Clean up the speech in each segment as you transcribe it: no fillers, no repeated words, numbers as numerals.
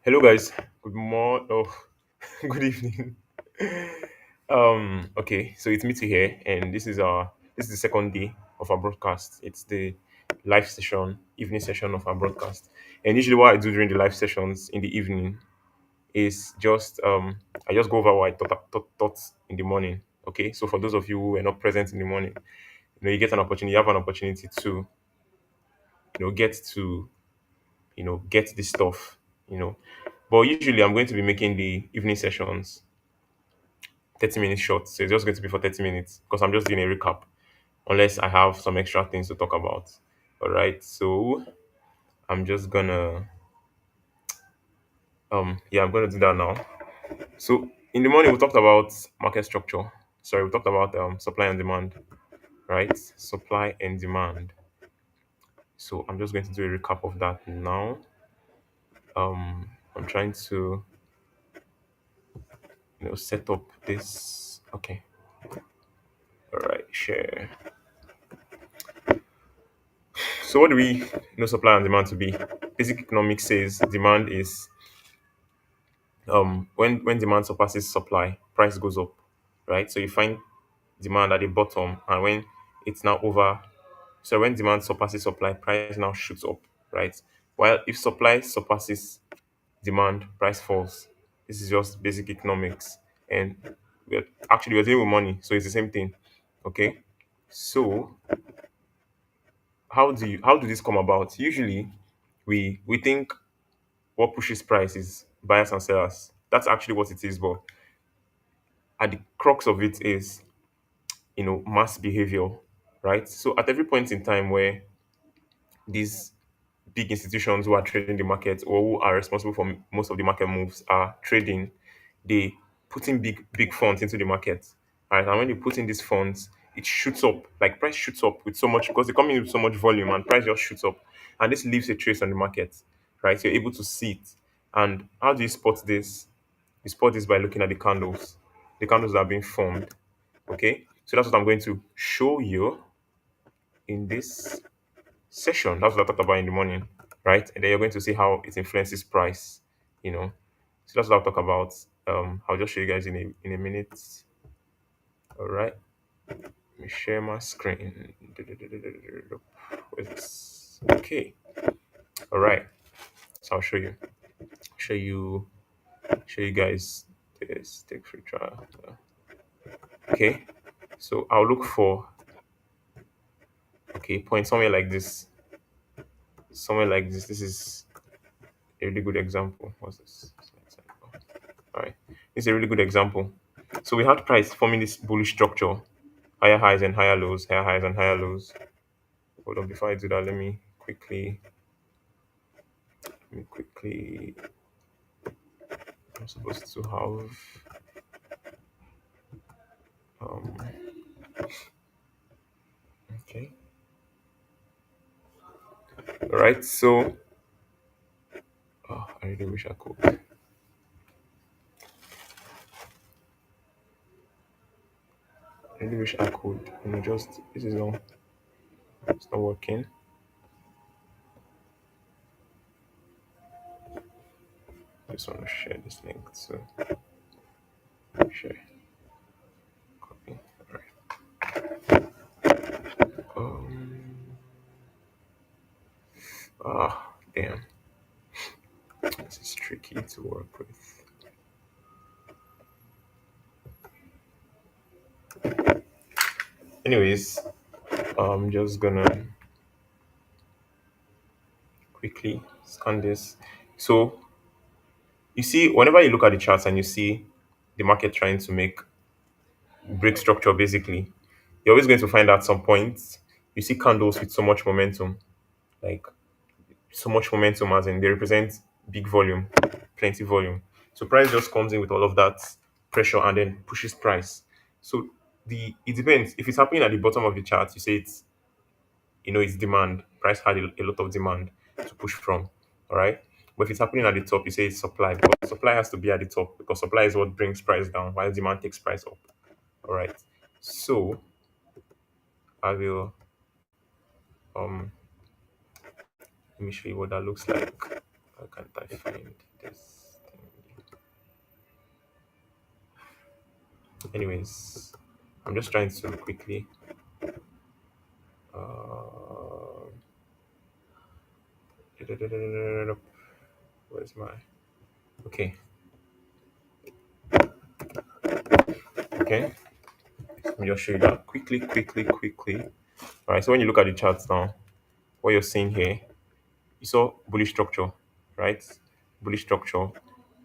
Hello, guys. Good morning. Oh, good evening. Okay, so it's Mitty here, and this is the second day of our broadcast. It's the live session, evening session of our broadcast. And usually, what I do during the live sessions in the evening is just I just go over what I thought in the morning. Okay, so for those of you who were not present in the morning, you get an opportunity. You have an opportunity to get to get this stuff. You know, but usually I'm going to be making the evening sessions 30 minutes short. So it's just going to be for 30 minutes because I'm just doing a recap unless I have some extra things to talk about. All right. So I'm just gonna I'm gonna do that now. So in the morning we talked about market structure. Sorry, we talked about supply and demand, right? Supply and demand. So I'm just going to do a recap of that now. I'm trying to set up this. Okay. All right, share. So what do we know supply and demand to be? Basic economics says demand is when demand surpasses supply, price goes up, right? So you find demand at the bottom, and when it's now over, so when demand surpasses supply, price now shoots up, right? While if supply surpasses demand, price falls. This is just basic economics, and we're dealing with money, so it's the same thing. Okay, so how do this come about? Usually, we think what pushes price is buyers and sellers. That's actually what it is, but at the crux of it is mass behavior, right? So at every point in time where these big institutions who are trading the market or who are responsible for most of the market moves are trading, they put in big funds into the market, right? And when they put in these funds, it shoots up, like price shoots up with so much because they come in with so much volume and price just shoots up, and this leaves a trace on the market, right? So you're able to see it. And how do you spot this? You spot this by looking at the candles that are being formed. Okay, so that's what I'm going to show you in this session. That's what I talked about in the morning, right? And then you're going to see how it influences price. You know, so that's what I'll talk about. I'll just show you guys in a minute. All right, let me share my screen. Where's this? Okay, all right. So I'll show you, show you guys this. Take free trial. Okay, so I'll look for point somewhere like this. Somewhere like this. This is a really good example. What's this? All right, this is a really good example. So we had price forming this bullish structure, higher highs and higher lows, higher highs and higher lows. Hold on, before I do that, let me quickly. I'm supposed to have um. Okay. All right. So, I really wish I could. I really wish I could. Just this is not. It's not working. Just want to share this link. So share, copy. All right. Um. Damn. This is tricky to work with. Anyways, I'm just gonna quickly scan this. So you see, whenever you look at the charts and you see the market trying to make break structure, basically, you're always going to find at some point you see candles with so much momentum, like so much momentum, as in they represent big volume, plenty volume. So price just comes in with all of that pressure and then pushes price. So the it depends. If it's happening at the bottom of the chart, you say it's demand. Price had a lot of demand to push from. All right. But if it's happening at the top, you say it's supply because supply has to be at the top because supply is what brings price down while demand takes price up. All right. So I will um let me show you what that looks like. can't I find this thing? Anyways, I'm just trying to quickly. Uh, where's my? Okay, okay. Let me just show you that quickly. All right. So when you look at the charts now, what you're seeing here, you saw bullish structure, right? Bullish structure,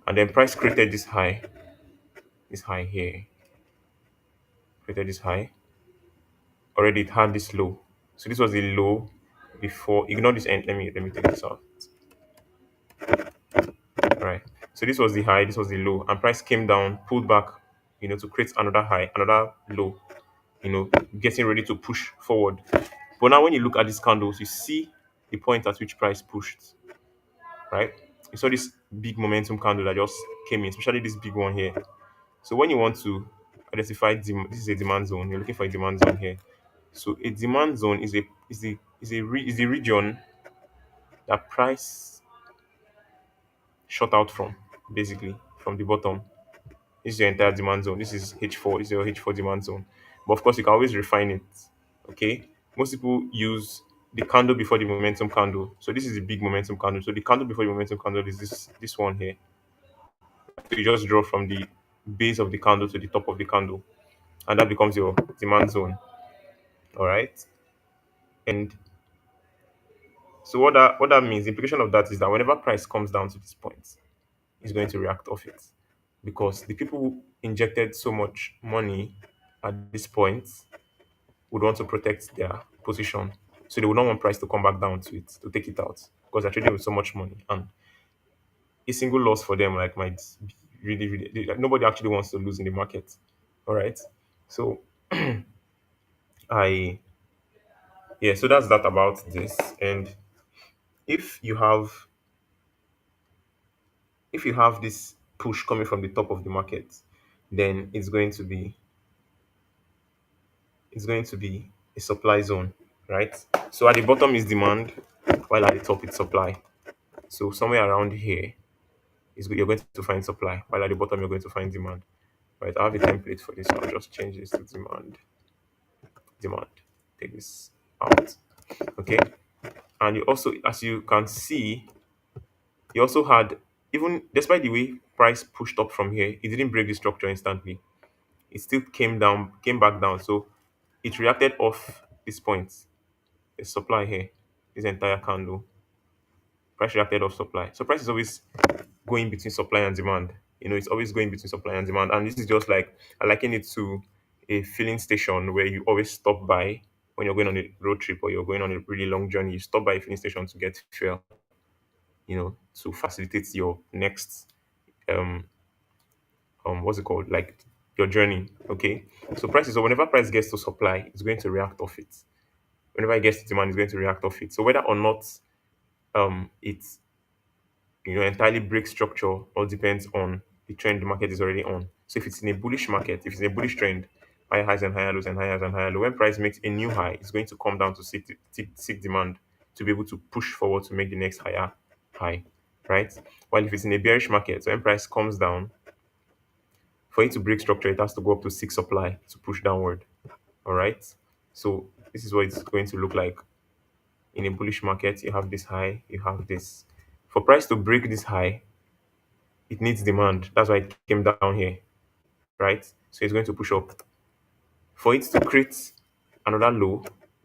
and then price created this high here, created this high. Already it had this low, so this was the low before. Ignore this end. Let me take this out. All right. So this was the high, this was the low, and price came down, pulled back, to create another high, another low. Getting ready to push forward. But now when you look at these candles, you see the point at which price pushed, right? You saw this big momentum candle that just came in, especially this big one here. So when you want to identify this is a demand zone. You're looking for a demand zone here. So a demand zone is a region that price shot out from, basically from the bottom. This is your entire demand zone. This is H4. This is your H4 demand zone. But of course, you can always refine it. Okay. Most people use the candle before the momentum candle. So this is the big momentum candle. So the candle before the momentum candle is this one here. So you just draw from the base of the candle to the top of the candle, and that becomes your demand zone. All right. And so what that means, the implication of that is that whenever price comes down to this point, it's going to react off it, because the people who injected so much money at this point would want to protect their position. So they would not want price to come back down to it, to take it out, because they're trading with so much money. And a single loss for them like might be like, nobody actually wants to lose in the market. All right. So I yeah, so that's that about this. And if you have if you have this push coming from the top of the market, then it's going to be a supply zone, right? So at the bottom is demand, while at the top it's supply. So somewhere around here you're going to find supply, while at the bottom you're going to find demand. Right, I have a template for this. I'll just change this to demand. Take this out. Okay. And you also, as you can see, you also had, even despite the way price pushed up from here, it didn't break the structure instantly. It still came back down. So it reacted off this point. The supply here, this entire candle. Price reacted off supply. So price is always going between supply and demand. It's always going between supply and demand. And this is just like, I liken it to a filling station where you always stop by when you're going on a road trip or you're going on a really long journey. You stop by a filling station to get fuel, to facilitate your next um what's it called? Like your journey. Okay. So prices, so whenever price gets to supply, it's going to react off it. Whenever it gets to demand, it's going to react off it. So whether or not it's entirely break structure all depends on the trend the market is already on. So if it's in a bullish market, if it's in a bullish trend, higher highs and higher lows and higher highs and higher low, when price makes a new high, it's going to come down to seek demand to be able to push forward to make the next higher high, right? While if it's in a bearish market, so when price comes down, for it to break structure, it has to go up to seek supply to push downward. All right. So this is what it's going to look like in a bullish market. You have this high, you have this. For price to break this high, it needs demand. That's why it came down here, right? So it's going to push up. For it to create another low,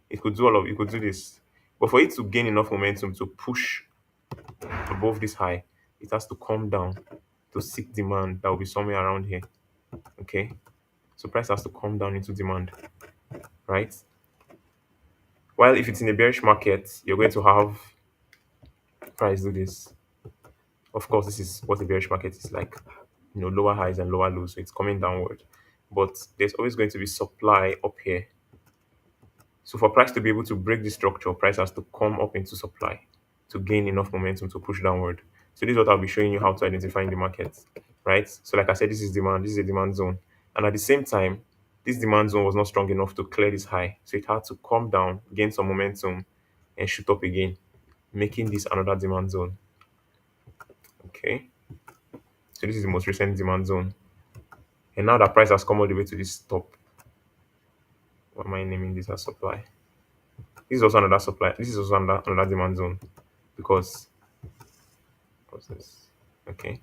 it could do this. But for it to gain enough momentum to push above this high, it has to come down to seek demand that will be somewhere around here. Okay. So price has to come down into demand, right? While if it's in a bearish market, you're going to have price do this. Of course, this is what a bearish market is like, lower highs and lower lows, so it's coming downward. But there's always going to be supply up here. So for price to be able to break this structure, price has to come up into supply to gain enough momentum to push downward. So this is what I'll be showing you how to identify in the market, right? So like I said, this is demand, this is a demand zone. And at the same time, this demand zone was not strong enough to clear this high. So it had to come down, gain some momentum, and shoot up again, making this another demand zone. Okay, so this is the most recent demand zone, and now that price has come all the way to this top. What am I naming this as supply? This is also another supply. This is also another demand zone because what's this? Okay,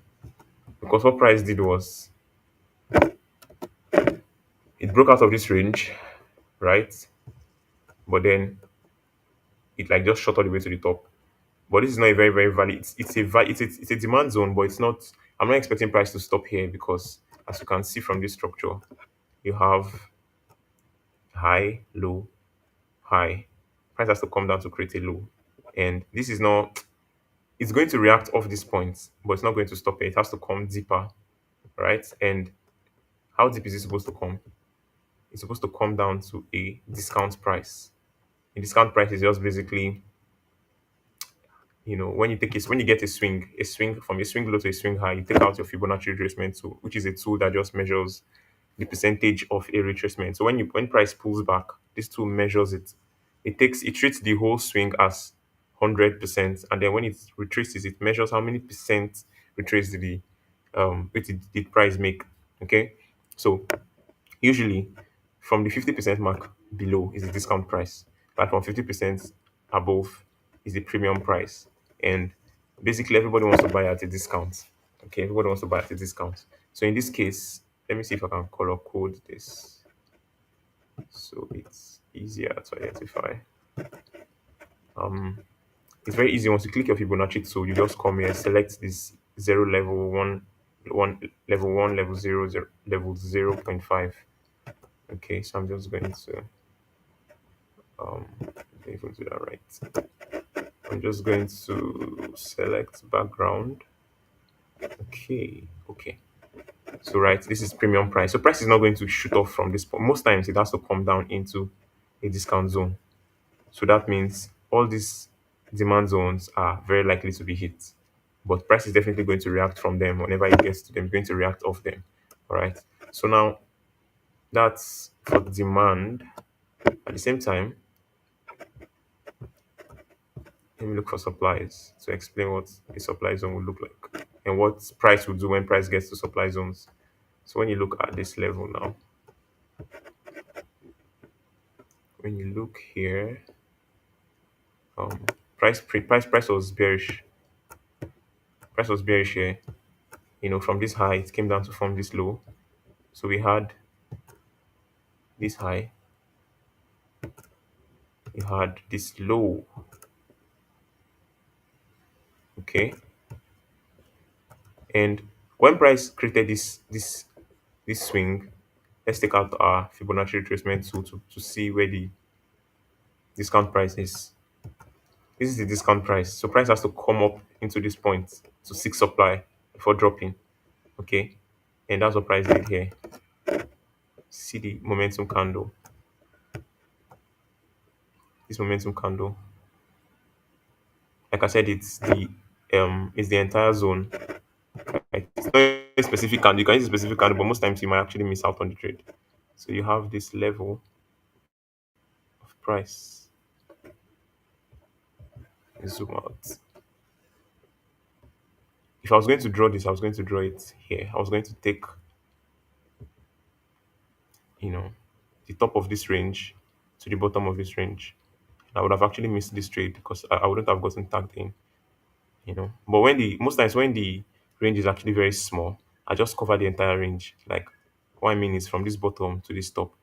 because what price did was it broke out of this range, right? But then it like just shot all the way to the top. But this is not a very valid. It's a demand zone, but it's not. I'm not expecting price to stop here because as you can see from this structure, you have high, low, high. Price has to come down to create a low, and this is not. It's going to react off this point, but it's not going to stop it. It has to come deeper, right? And how deep is it supposed to come? It's supposed to come down to a discount price. A discount price is just basically, when you take it, when you get a swing from a swing low to a swing high, you take out your Fibonacci retracement tool, which is a tool that just measures the percentage of a retracement. So when price pulls back, this tool measures it. It treats the whole swing as 100%, and then when it retraces, it measures how many percent retrace did price make. Okay, so usually, from the 50% mark below is the discount price, but from 50% above is the premium price. And basically, everybody wants to buy at a discount. Okay, everybody wants to buy at a discount. So in this case, let me see if I can color code this so it's easier to identify. Um, it's very easy. Once you click your Fibonacci tool, you just come here, select this zero level one, level zero, level 0.5. Okay, so I'm just going to if we do that right. I'm just going to select background. Okay. So right, this is premium price. So price is not going to shoot off from this point. Most times it has to come down into a discount zone. So that means all these demand zones are very likely to be hit. But price is definitely going to react from them whenever it gets to them, going to react off them. All right. So now that's for demand. At the same time, let me look for supplies to explain what a supply zone would look like and what price will do when price gets to supply zones. So when you look at this level now, when you look here, um, price was bearish. Price was bearish here. From this high, it came down to form this low. So we had this high, we had this low. Okay, and when price created this swing, let's take out our Fibonacci retracement tool to see where the discount price is. This is the discount price. So price has to come up into this point to seek supply before dropping. Okay. And that's what price did here. See the momentum candle. This momentum candle. Like I said, it's the entire zone. Right? It's not a specific candle. You can use a specific candle, but most times you might actually miss out on the trade. So you have this level of price. Zoom out. If I was going to draw this, I was going to draw it here. I was going to take, you know, the top of this range to the bottom of this range. I would have actually missed this trade because I wouldn't have gotten tagged in. But most times when the range is actually very small, I just cover the entire range. Like what I mean is from this bottom to this top.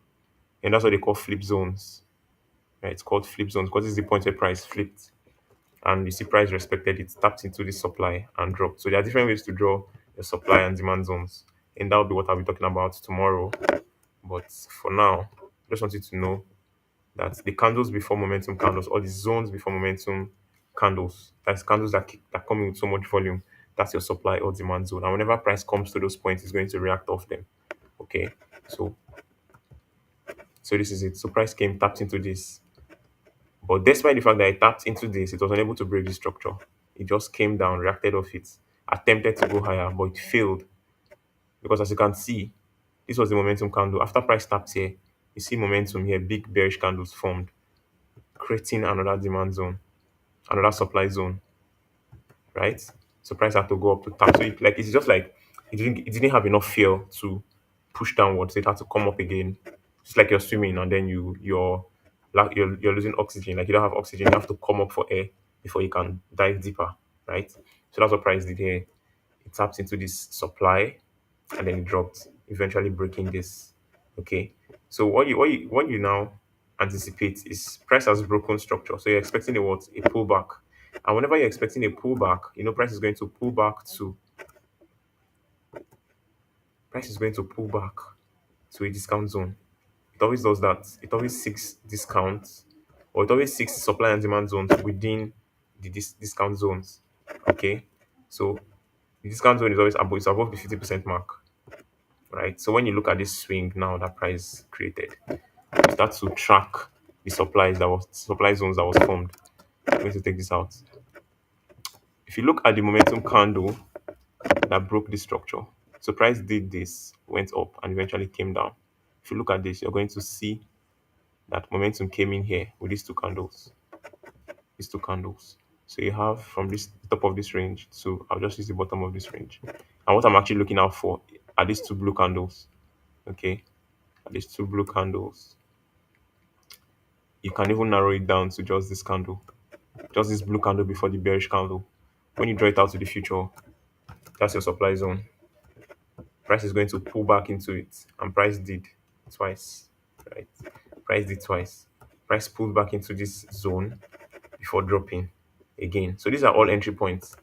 And that's what they call flip zones. Right? It's called flip zones because it's the point where price flipped. And you see price respected, it tapped into the supply and dropped. So there are different ways to draw the supply and demand zones. And that will be what I'll be talking about tomorrow. But for now, I just want you to know that the candles before momentum candles, or the zones before momentum candles, that's candles that come in with so much volume, that's your supply or demand zone. And whenever price comes to those points, it's going to react off them. Okay, so this is it. So price came, tapped into this, but despite the fact that it tapped into this, it was unable to break the structure. It just came down, reacted off it, attempted to go higher, but it failed because as you can see, this was the momentum candle. After price tapped here, you see momentum here, big bearish candles formed, creating another demand zone, another supply zone, right? So price had to go up to tap. So it's just like it didn't have enough fuel to push downwards. So it had to come up again. It's like you're swimming and then you're losing oxygen. Like you don't have oxygen, you have to come up for air before you can dive deeper, right? So that's what price did here. It tapped into this supply and then it dropped, eventually breaking this. Okay. So what you now anticipate is price has broken structure. So you're expecting a what? A pullback. And whenever you're expecting a pullback, price is going to pull back to a discount zone. It always does that. It always seeks discounts, or it always seeks supply and demand zones within the discount zones. Okay. So the discount zone is always above, it's above the 50% mark, right? So when you look at this swing now that price created, you start to track the supply zones that was formed. I'm going to take this out. If you look at the momentum candle that broke this structure, so price did this, went up and eventually came down. If you look at this, you're going to see that momentum came in here with these two candles. These two candles. So you have from this top of this range to I'll just use the bottom of this range. And what I'm actually looking out for are these two blue candles. Okay, these two blue candles. You can even narrow it down to just this candle, just this blue candle before the bearish candle. When you draw it out to the future, that's your supply zone. Price is going to pull back into it, and price did twice, right? Price did twice. Price pulled back into this zone before dropping again. So these are all entry points.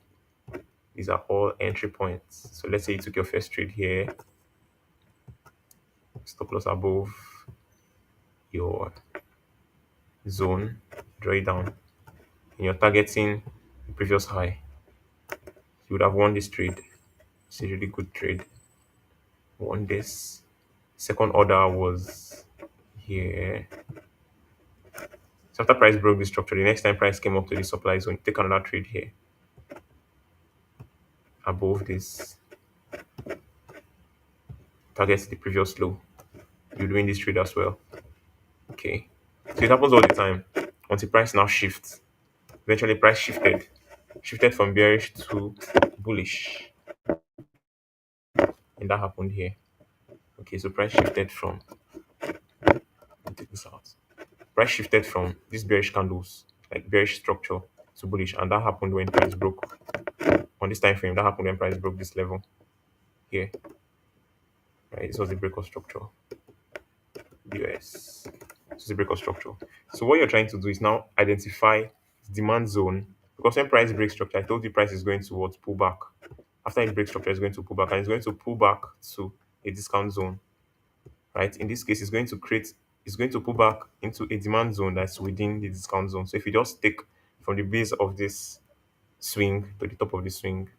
These are all entry points. So let's say you took your first trade here, stop loss above your zone, draw it down, and you're targeting the previous high. You would have won this trade. It's a really good trade. Won this. Second order was here. So after price broke the structure, the next time price came up to the supply zone, take another trade here above this. Target the previous low. You're doing this trade as well. Okay. So it happens all the time until price now shifts. Eventually price shifted from bearish to bullish. And that happened here. Okay, so price shifted from, take this out. Price shifted from these bearish candles, like bearish structure, to bullish, and that happened when price broke on this time frame. That happened when price broke this level here. Right, this was the break of structure. US. This is the break of structure. So what you're trying to do is now identify the demand zone, because when price breaks structure, I told you price is going towards pull back. After it breaks structure, it's going to pull back, and it's going to pull back to a discount zone. Right? In this case, it's going to pull back into a demand zone that's within the discount zone. So if you just take from the base of this swing to the top of the swing,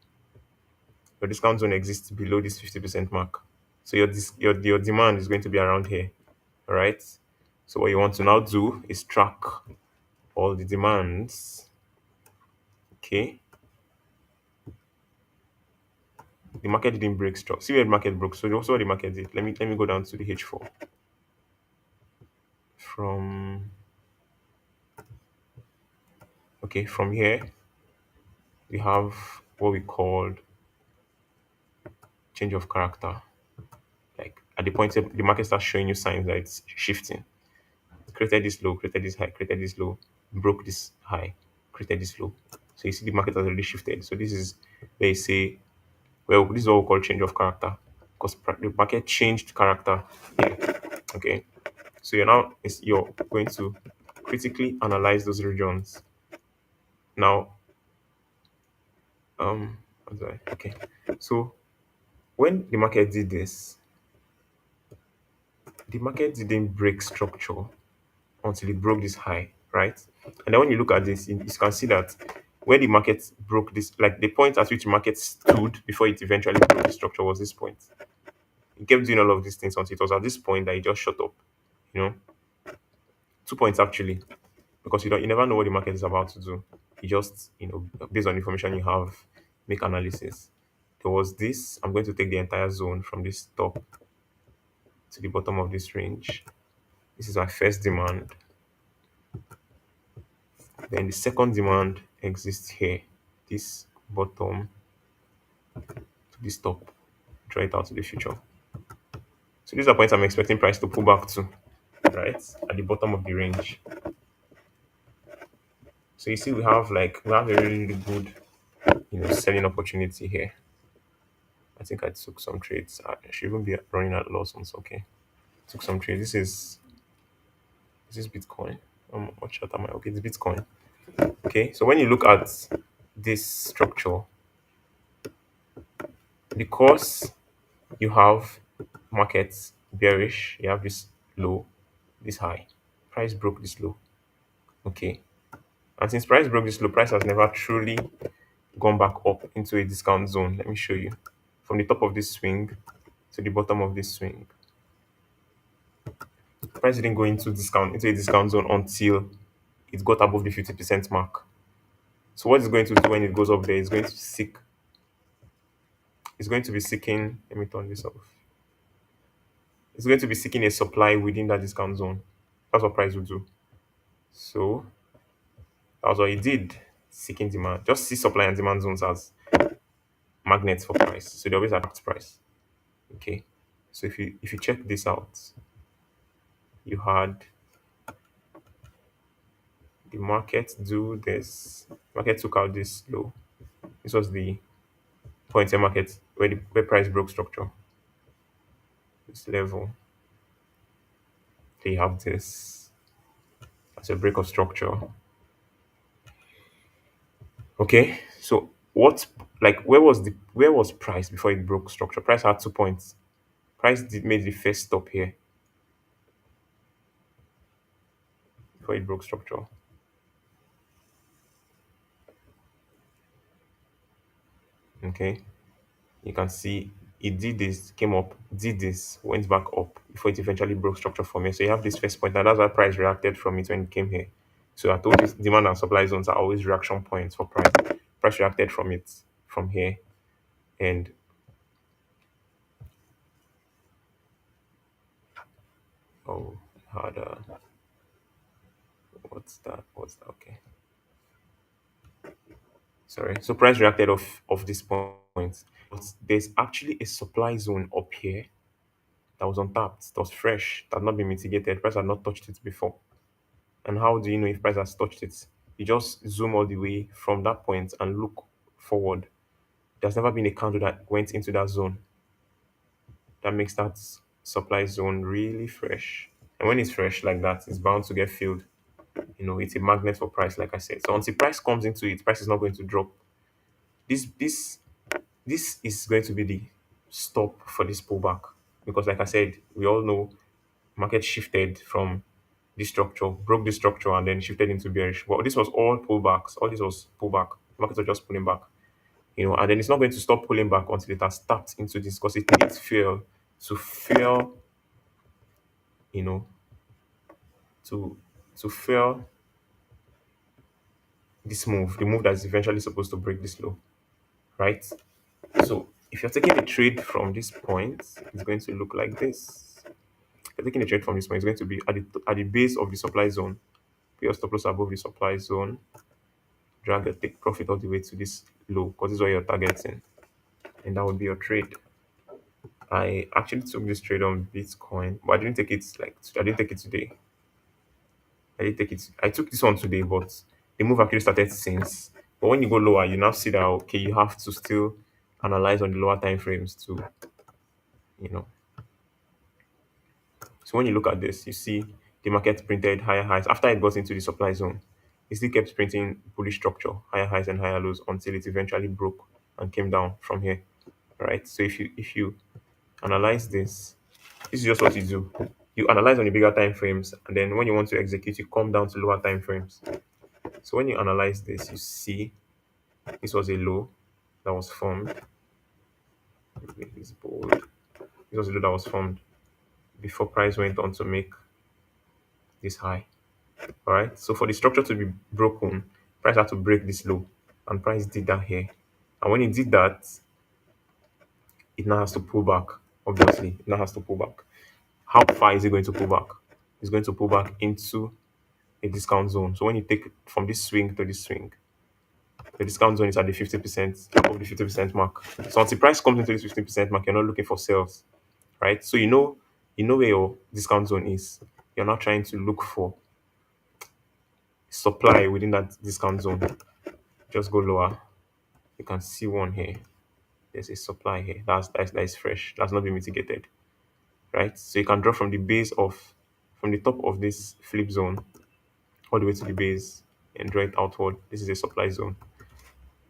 your discount zone exists below this 50% mark. So your demand is going to be around here. All right. So what you want to now do is track all the demands. Okay. The market didn't break structure. See where the market broke. So also what the market did. Let me go down to the H4. From from here we have what we called change of character. Like at the point the market starts showing you signs that it's shifting. Created this low, created this high, created this low, broke this high, created this low. So you see the market has already shifted. So this is where you say, well, this is what we call change of character, because the market changed character here. Okay. So you're going to critically analyze those regions. Now, okay. So when the market did this, the market didn't break structure until it broke this high, right? And then when you look at this, you can see that where the market broke this, like the point at which the market stood before it eventually broke the structure was this point. It kept doing all of these things until it was at this point that it just shut up. You know, 2 points actually, because you never know what the market is about to do. You just, based on the information you have, make analysis. There was this. I'm going to take the entire zone from this top to the bottom of this range. This is my first demand. Then the second demand exists here, this bottom. to this top, draw it out to the future. So these are points I'm expecting price to pull back to, right? At the bottom of the range. So you see we have a really, really good, selling opportunity here. I think I took some trades. I should even be running at loss on so okay. Took some trades. This is Bitcoin. What chart am I? Okay, it's Bitcoin. Okay, so when you look at this structure, because you have markets bearish, you have this low, this high. Price broke this low. Okay. And since price broke this low, price has never truly gone back up into a discount zone. Let me show you. From the top of this swing to the bottom of this swing. Price didn't go into a discount zone until it got above the 50% mark. So what it's going to do when it goes up there is going to seek it's going to be seeking, let me turn this off. It's going to be seeking a supply within that discount zone. That's what price will do. So that's what it did. Seeking demand. Just see supply and demand zones as magnets for price. So they always attract price. Okay. So if you check this out, you had the market do this. Market took out this low. This was the point in market where price broke structure. This level. They have this as a break of structure. Okay. So where was price before it broke structure? Price had 2 points. Price made the first stop here before it broke structure. Okay. You can see it did this, came up, did this, went back up before it eventually broke structure for me. So you have this first point, and that's why price reacted from it when it came here. So I told you demand and supply zones are always reaction points for price. Price reacted from it from here, and oh, had what's that? What's that? Okay, sorry. So price reacted of this point, but there's actually a supply zone up here that was untapped, that was fresh, that had not been mitigated. Price had not touched it before. And how do you know if price has touched it? You just zoom all the way from that point and look forward. There's never been a candle that went into that zone. That makes that supply zone really fresh. And when it's fresh like that, it's bound to get filled. It's a magnet for price, like I said. So until price comes into it, price is not going to drop. This is going to be the stop for this pullback. Because like I said, we all know market shifted from this structure, broke this structure, and then shifted into bearish. But this was all pullbacks. All this was pullback. Markets are just pulling back. And then it's not going to stop pulling back until it has tapped into this because it needs fuel to fuel, you know, to fuel this move, the move that is eventually supposed to break this low, right? So if you're taking a trade from this point, it's going to look like this. If you're taking a trade from this point, it's going to be at the base of the supply zone. Put your stop loss above the supply zone, drag and take profit all the way to this low because this is what you're targeting, and that would be your trade. I actually took this trade on Bitcoin, but I didn't take it today. I didn't take it. I took this one today, but the move actually started since. But when you go lower, you now see that okay, you have to still analyze on the lower time frames too. You know. So when you look at this, you see the market printed higher highs after it got into the supply zone. It still kept printing bullish structure, higher highs and higher lows until it eventually broke and came down from here. Right. So if you analyze this, this is just what you do. You analyze on the bigger time frames, and then when you want to execute, you come down to lower time frames. So when you analyze this, you see this was a low that was formed. Make this bold. This was a low that was formed before price went on to make this high. All right. So for the structure to be broken, price had to break this low, and price did that here. And when it did that, it now has to pull back. Obviously, it now has to pull back. How far is it going to pull back? It's going to pull back into a discount zone. So when you take it from this swing to this swing, The discount zone is at the 50%, above the 50% mark. So until price comes into this 50% mark, you're not looking for sales, right? So you know where your discount zone is. You're not trying to look for supply within that discount zone. Just go lower. You can see one here. There's a supply here. That's fresh. That's not been mitigated, right? So you can draw from the top of this flip zone all the way to the base and draw it outward. This is a supply zone.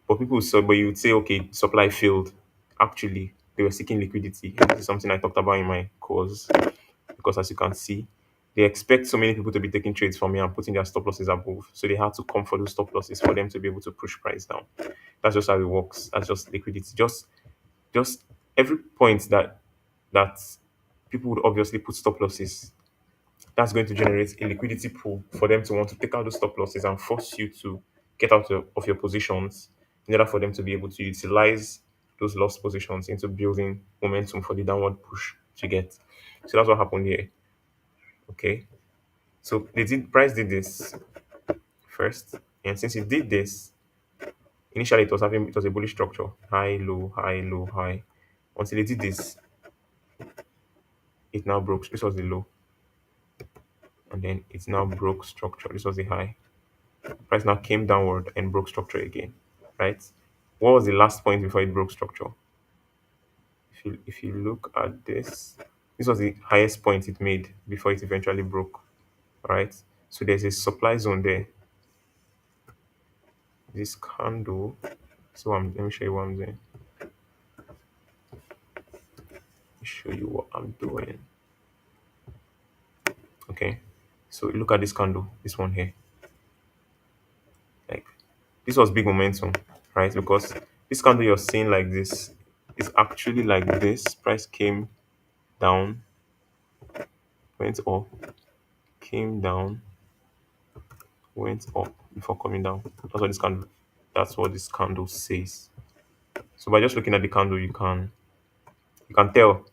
But you would say, okay, supply failed. Actually, they were seeking liquidity. And this is something I talked about in my course. Because as you can see, they expect so many people to be taking trades from here and putting their stop losses above. So they had to come for those stop losses for them to be able to push price down. That's just how it works. That's just liquidity. Just every point that people would obviously put stop losses, that's going to generate a liquidity pool for them to want to take out those stop losses and force you to get out of your positions in order for them to be able to utilize those lost positions into building momentum for the downward push to get. So that's what happened here. Okay. So price did this first. And since it did this, initially it was a bullish structure. High, low, high, low, high. Until it did this, it now broke. This was the low. And then it now broke structure. This was the high. Price now came downward and broke structure again. Right? What was the last point before it broke structure? If you look at this was the highest point it made before it eventually broke. Right? So there's a supply zone there. This candle. Let me show you what I'm doing. Show you what I'm doing. Okay. So look at this candle, this one here. Like this was big momentum, right? Because this candle you're seeing like this is actually like this. Price came down, went up, came down, went up before coming down. That's what this candle says. So by just looking at the candle, you can tell,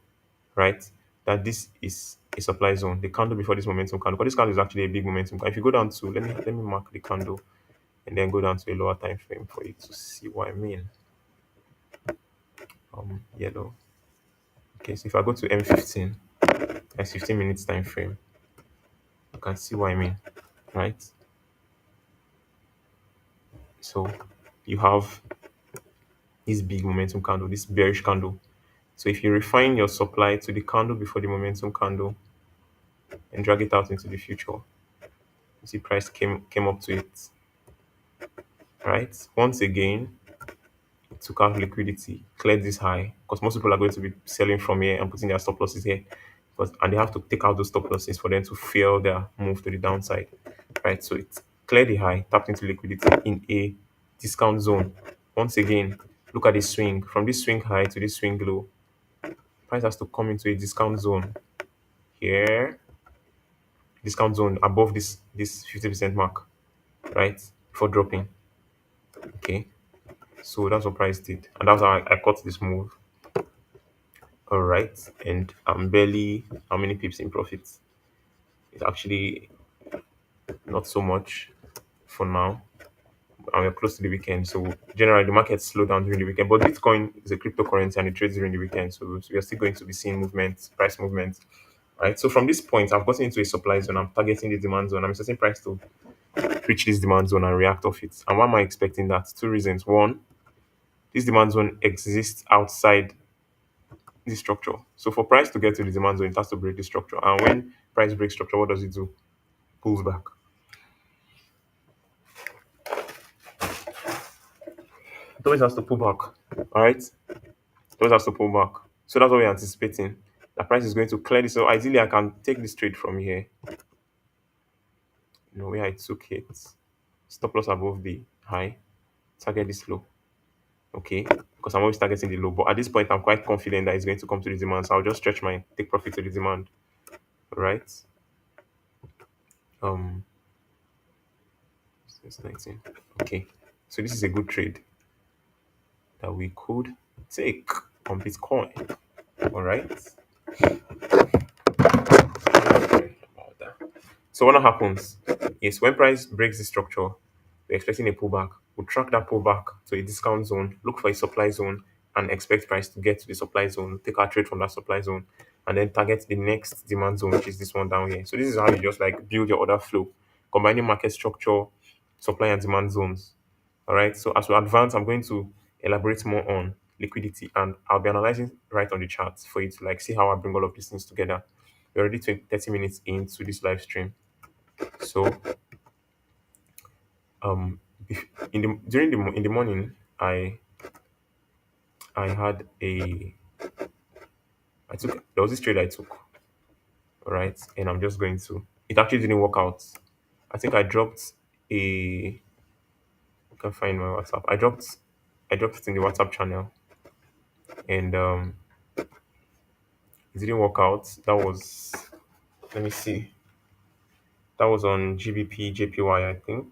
right, that this is a supply zone. The candle before this momentum candle, because this candle is actually a big momentum. If you go down to let me mark the candle and then go down to a lower time frame for you to see what I mean. Yellow. Okay, so if I go to M15, that's 15 minutes time frame, you can see what I mean, right? So you have this big momentum candle, this bearish candle. So if you refine your supply to the candle before the momentum candle and drag it out into the future, you see price came up to it, right? Once again, took out liquidity, cleared this high, because most people are going to be selling from here and putting their stop losses here. And they have to take out those stop losses for them to fail their move to the downside, right? So it cleared the high, tapped into liquidity in a discount zone. Once again, look at the swing from this swing high to this swing low. Price has to come into a discount zone here, discount zone above this 50% mark, right? Before dropping. Okay, so that's what price did, and that's how I caught this move. All right, and I'm barely how many pips in profit? It's actually not so much for now. And we're close to the weekend, so generally the market slowed down during the weekend. But Bitcoin is a cryptocurrency and it trades during the weekend, so we are still going to be seeing movement, price movement. Right. So from this point, I've gotten into a supply zone. I'm targeting the demand zone. I'm expecting price to reach this demand zone and react off it. And why am I expecting that? Two reasons. One, this demand zone exists outside this structure. So for price to get to the demand zone, it has to break the structure. And when price breaks structure, what does it do? Pulls back. It always has to pull back. All right. It always has to pull back. So that's what we're anticipating. The price is going to clear this. So ideally, I can take this trade from here. Where I took it. Stop loss above the high. Target this low. Okay. Because I'm always targeting the low. But at this point, I'm quite confident that it's going to come to the demand. So I'll just stretch my take profit to the demand. All right. Um, since 19. Okay. So this is a good trade that we could take on Bitcoin. All right. So what happens is when price breaks the structure, we're expecting a pullback. We'll track that pullback to a discount zone, look for a supply zone, and expect price to get to the supply zone, take our trade from that supply zone, and then target the next demand zone, which is this one down here. So this is how you just like build your order flow, combining market structure, supply and demand zones. All right. So as we advance, I'm going to elaborate more on liquidity, and I'll be analyzing right on the charts for you to like see how I bring all of these things together. We're already 30 minutes into this live stream. So um in the in the morning, I had a I took there was this trade I took, all right, and I'm just going to it actually didn't work out. I think I dropped a I can find my WhatsApp. I dropped it in the WhatsApp channel, and it didn't work out. That was, let me see, that was on GBP JPY, I think.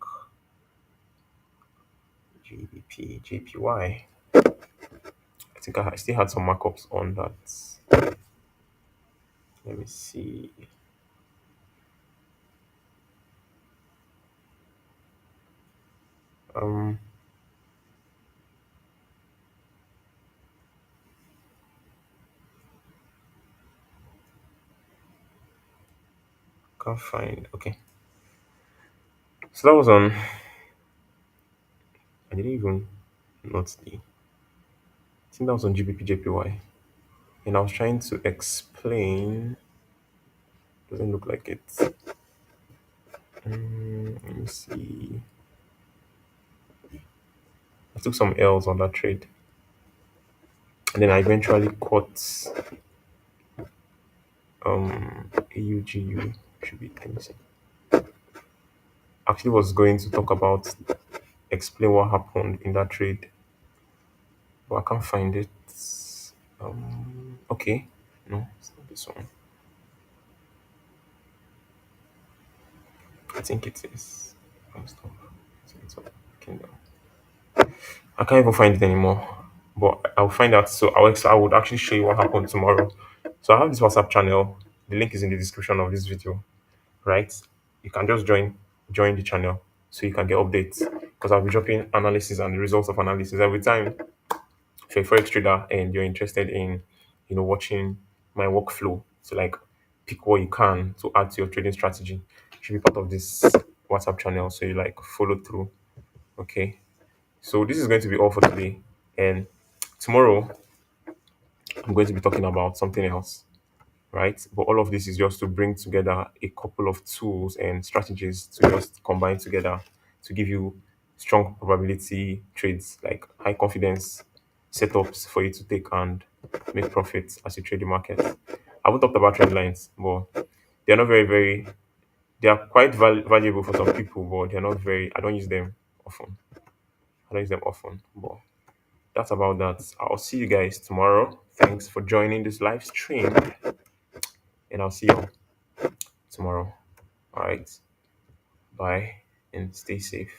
GBP JPY. I think I still had some markups on that. Let me see. Um, can't find. Okay, so that was on. I didn't even not the. I think that was on GBP JPY, and I was trying to explain. Doesn't look like it. Let me see. I took some L's on that trade, and then I eventually caught AUGU. Should be. Let me see. Actually, was going to talk about explain what happened in that trade, but I can't find it. Okay, no, it's not this one. I think it is. Stop. It's up. Kingdom. I can't even find it anymore. But I'll find out. So I would actually show you what happened tomorrow. So I have this WhatsApp channel. The link is in the description of this video, right? You can just join the channel so you can get updates because I'll be dropping analysis and the results of analysis every time. If you're a forex trader and you're interested in, watching my workflow to like pick what you can to add to your trading strategy, you should be part of this WhatsApp channel so you like follow through. Okay. So this is going to be all for today. And tomorrow I'm going to be talking about something else, right? But all of this is just to bring together a couple of tools and strategies to just combine together to give you strong probability trades, like high confidence setups for you to take and make profits as you trade the market. I haven't talked about trend lines, but they're not very, they are quite valuable for some people, but they're not very, I don't use them often. I don't use them often, but that's about that. I'll see you guys tomorrow. Thanks for joining this live stream, and I'll see you tomorrow. All right. Bye and stay safe.